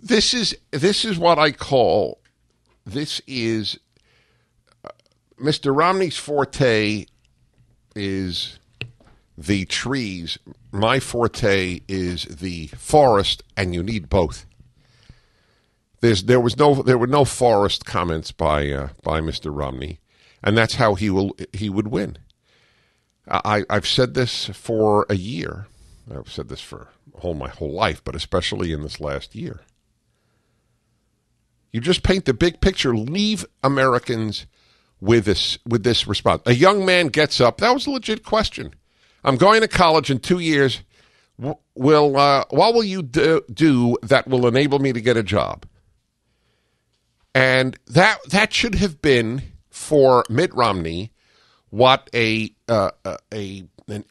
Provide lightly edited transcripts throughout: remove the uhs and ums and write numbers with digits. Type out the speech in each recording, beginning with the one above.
This is what I call, this is Mr. Romney's forte is the trees. My forte is the forest, and you need both. There were no forest comments by Mr. Romney, and that's how he would win. I've said this for a year. I've said this for my whole life, but especially in this last year. You just paint the big picture. Leave Americans with this response. A young man gets up. That was a legit question. I'm going to college in 2 years. What will you do that will enable me to get a job? And that should have been for Mitt Romney what an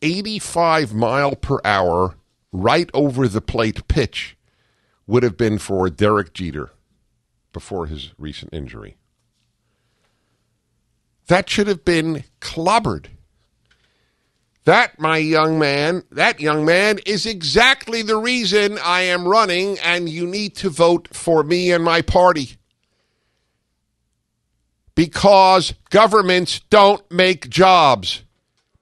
85 mile per hour right over the plate pitch would have been for Derek Jeter before his recent injury. That should have been clobbered. That young man is exactly the reason I am running, and you need to vote for me and my party. Because governments don't make jobs.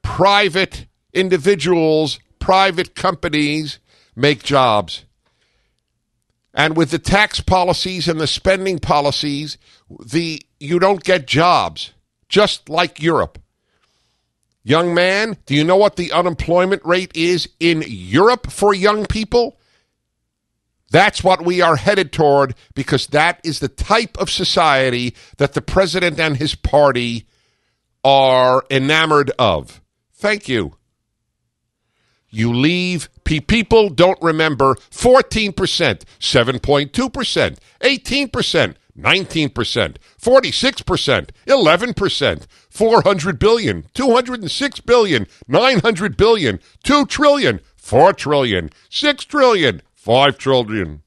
Private individuals, private companies make jobs. And with the tax policies and the spending policies, you don't get jobs, just like Europe. Young man, do you know what the unemployment rate is in Europe for young people? That's what we are headed toward, because that is the type of society that the president and his party are enamored of. Thank you. You leave, people don't remember 14%, 7.2%, 18%, 19%, 46%, 11%, 400 billion, 206 billion, 900 billion, 2 trillion, 4 trillion, 6 trillion, 5 trillion.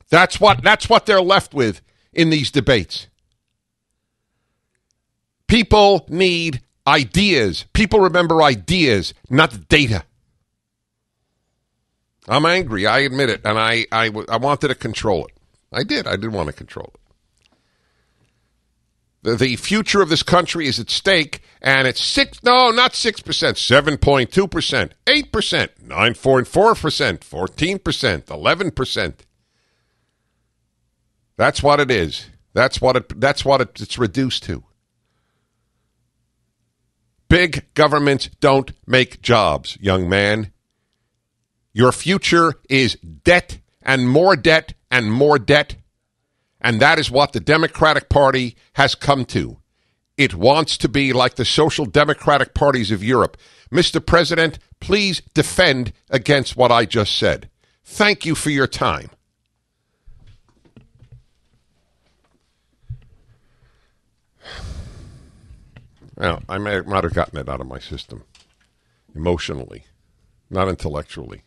That's what they're left with in these debates. People need ideas. People remember ideas, not data. I'm angry. I admit it. And I wanted to control it. I did want to control it. The future of this country is at stake, and it's not 6%, 7.2%, 8%, 9.4%, 14%, 11%. That's what it is. That's what it's reduced to. Big governments don't make jobs, young man. Your future is debt and more debt and more debt. And that is what the Democratic Party has come to. It wants to be like the social democratic parties of Europe. Mr. President, please defend against what I just said. Thank you for your time. Well, I might have gotten it out of my system emotionally, not intellectually.